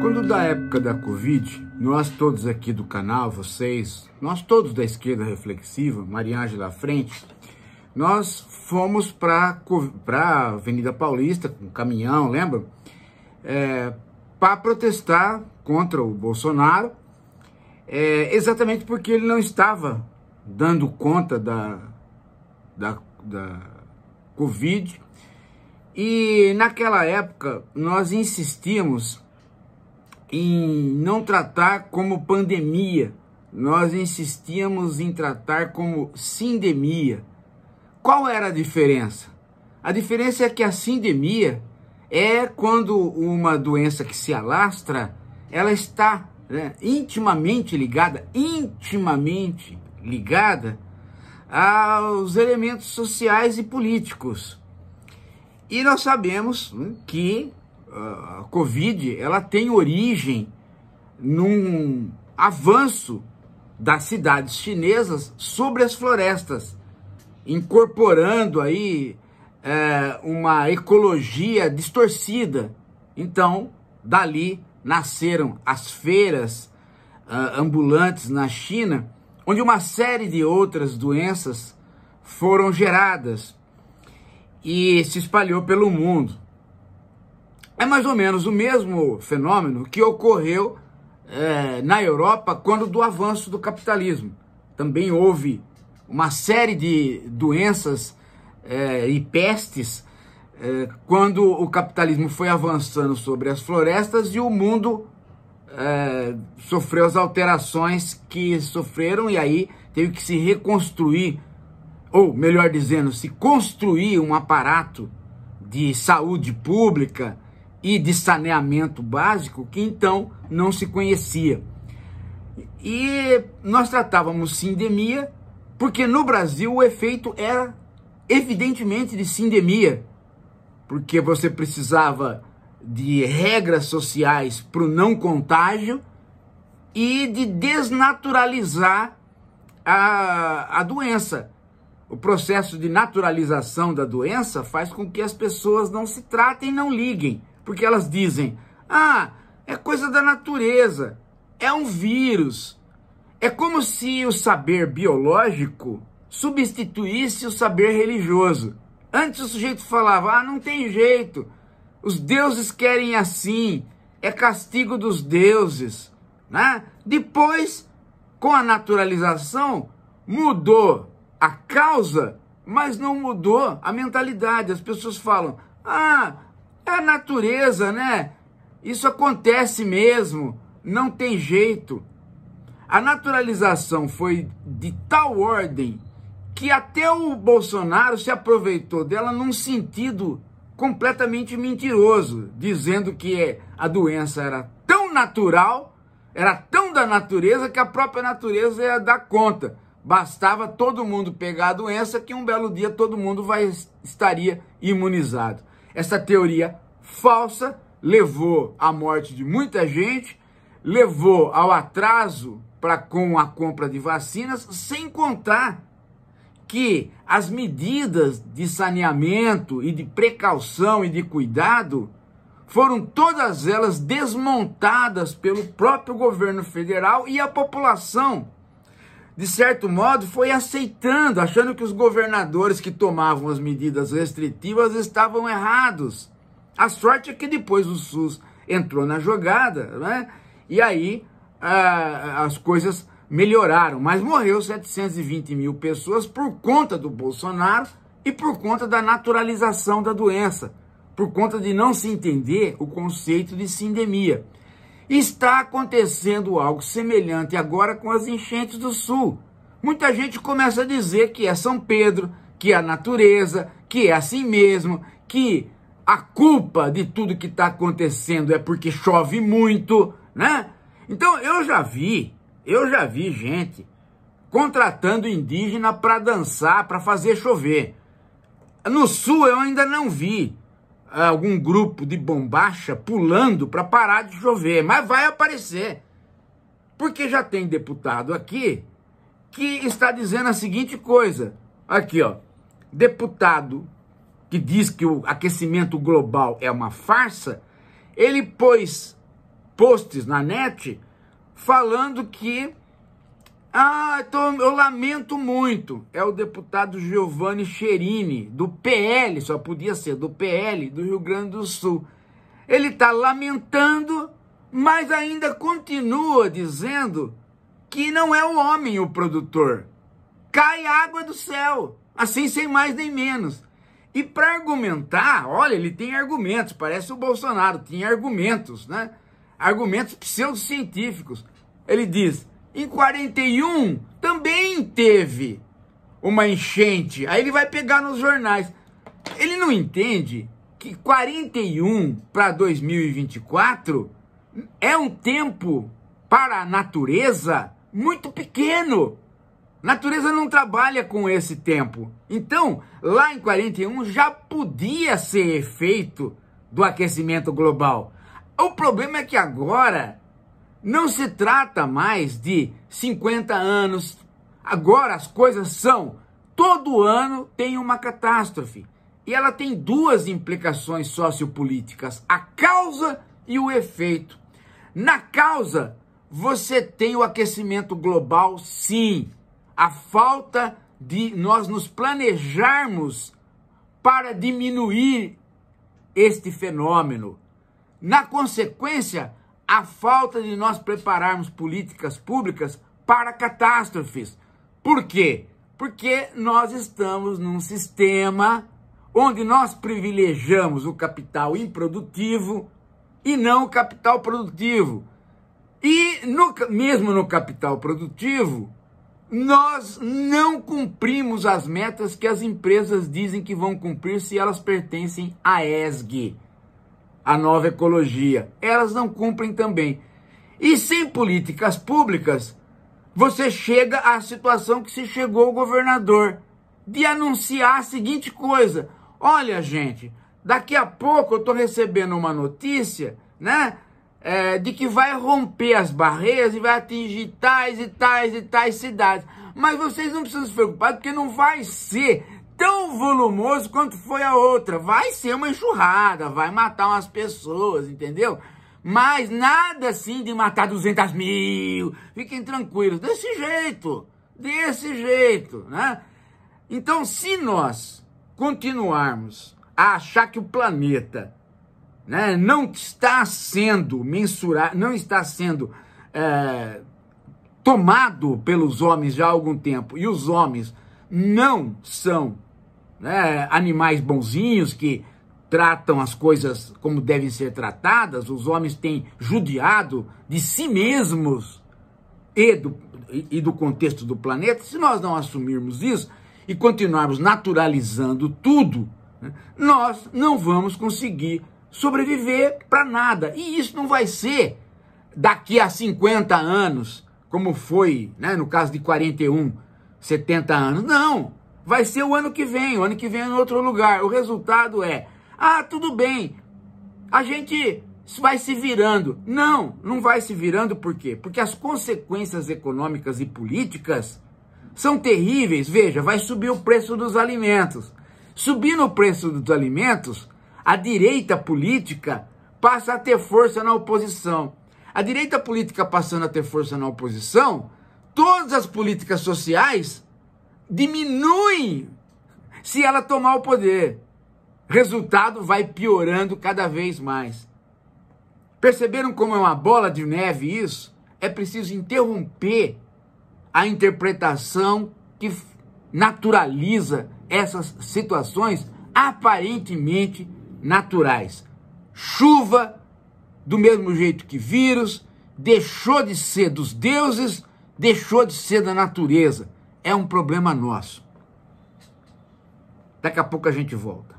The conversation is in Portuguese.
Quando da época da Covid, nós todos aqui do canal, vocês, nós todos da esquerda reflexiva, Maria Ângela à frente, nós fomos para a Avenida Paulista com um caminhão, lembra? Para protestar contra o Bolsonaro, exatamente porque ele não estava dando conta da Covid. E naquela época nós insistimos em não tratar como pandemia, nós insistíamos em tratar como sindemia. Qual era a diferença? A diferença é que a sindemia é quando uma doença que se alastra, ela está intimamente ligada aos elementos sociais e políticos. E nós sabemos que a Covid ela tem origem num avanço das cidades chinesas sobre as florestas, incorporando aí uma ecologia distorcida. Então, dali nasceram as feiras ambulantes na China, onde uma série de outras doenças foram geradas e se espalhou pelo mundo. É mais ou menos o mesmo fenômeno que ocorreu na Europa quando do avanço do capitalismo. Também houve uma série de doenças e pestes quando o capitalismo foi avançando sobre as florestas e o mundo sofreu as alterações que sofreram, e aí teve que se reconstruir, ou melhor dizendo, se construir um aparato de saúde pública e de saneamento básico que então não se conhecia. E nós tratávamos sindemia porque no Brasil o efeito era evidentemente de sindemia, porque você precisava de regras sociais para o não contágio e de desnaturalizar a doença. O processo de naturalização da doença faz com que as pessoas não se tratem e não liguem, porque elas dizem, é coisa da natureza, é um vírus. É como se o saber biológico substituísse o saber religioso. Antes o sujeito falava, não tem jeito, os deuses querem assim, é castigo dos deuses, né? Depois, com a naturalização, mudou a causa, mas não mudou a mentalidade. As pessoas falam, é a natureza, né? Isso acontece mesmo, não tem jeito. A naturalização foi de tal ordem que até o Bolsonaro se aproveitou dela num sentido completamente mentiroso, dizendo que a doença era tão natural, era tão da natureza, que a própria natureza ia dar conta. Bastava todo mundo pegar a doença que um belo dia todo mundo estaria imunizado. Essa teoria falsa levou à morte de muita gente, levou ao atraso com a compra de vacinas, sem contar que as medidas de saneamento e de precaução e de cuidado foram todas elas desmontadas pelo próprio governo federal, e a população, de certo modo, foi aceitando, achando que os governadores que tomavam as medidas restritivas estavam errados. A sorte é que depois o SUS entrou na jogada, né? E aí as coisas melhoraram, mas morreu 720 mil pessoas por conta do Bolsonaro e por conta da naturalização da doença, por conta de não se entender o conceito de sindemia. Está acontecendo algo semelhante agora com as enchentes do Sul. Muita gente começa a dizer que é São Pedro, que é a natureza, que é assim mesmo, que a culpa de tudo que está acontecendo é porque chove muito, né? Então eu já vi gente contratando indígena para dançar, para fazer chover. No Sul eu ainda não vi algum grupo de bombacha pulando para parar de chover, mas vai aparecer. Porque já tem deputado aqui que está dizendo a seguinte coisa. Aqui, deputado que diz que o aquecimento global é uma farsa, ele pôs posts na net falando que eu lamento muito. É o deputado Giovanni Cherini, do PL, só podia ser do PL, do Rio Grande do Sul. Ele está lamentando, mas ainda continua dizendo que não é o homem o produtor. Cai água do céu, assim sem mais nem menos. E para argumentar, olha, ele tem argumentos, parece o Bolsonaro, tinha argumentos, né? Argumentos pseudocientíficos. Ele diz, em 41 também teve uma enchente. Aí ele vai pegar nos jornais. Ele não entende que 41 para 2024 é um tempo para a natureza muito pequeno. A natureza não trabalha com esse tempo. Então, lá em 41 já podia ser efeito do aquecimento global. O problema é que agora não se trata mais de 50 anos. Agora as coisas são, todo ano tem uma catástrofe. E ela tem duas implicações sociopolíticas, a causa e o efeito. Na causa, você tem o aquecimento global, sim. A falta de nós nos planejarmos para diminuir este fenômeno. Na consequência, a falta de nós prepararmos políticas públicas para catástrofes. Por quê? Porque nós estamos num sistema onde nós privilegiamos o capital improdutivo e não o capital produtivo. E mesmo no capital produtivo, nós não cumprimos as metas que as empresas dizem que vão cumprir se elas pertencem à ESG, a nova ecologia. Elas não cumprem também. E sem políticas públicas, você chega à situação que se chegou o governador, de anunciar a seguinte coisa: olha, gente, daqui a pouco eu estou recebendo uma notícia, né, de que vai romper as barreiras e vai atingir tais e tais e tais cidades. Mas vocês não precisam se preocupar, porque não vai ser tão volumoso quanto foi a outra. Vai ser uma enxurrada, vai matar umas pessoas, entendeu? Mas nada assim de matar 200 mil. Fiquem tranquilos, desse jeito, né? Então, se nós continuarmos a achar que o planeta, né, não está sendo mensurado, não está sendo tomado pelos homens já há algum tempo, e os homens não são, né, animais bonzinhos que tratam as coisas como devem ser tratadas, os homens têm judiado de si mesmos e do contexto do planeta. Se nós não assumirmos isso e continuarmos naturalizando tudo, né, nós não vamos conseguir sobreviver para nada. E isso não vai ser daqui a 50 anos, como foi, né, no caso de 41, 70 anos. Não, vai ser o ano que vem é em outro lugar. O resultado é, tudo bem, a gente vai se virando. Não, não vai se virando, por quê? Porque as consequências econômicas e políticas são terríveis. Veja, vai subir o preço dos alimentos. Subindo o preço dos alimentos, a direita política passa a ter força na oposição. A direita política passando a ter força na oposição, todas as políticas sociais diminuem se ela tomar o poder. Resultado, vai piorando cada vez mais. Perceberam como é uma bola de neve isso? É preciso interromper a interpretação que naturaliza essas situações aparentemente naturais. Chuva, do mesmo jeito que vírus, deixou de ser dos deuses, deixou de ser da natureza. É um problema nosso. Daqui a pouco a gente volta.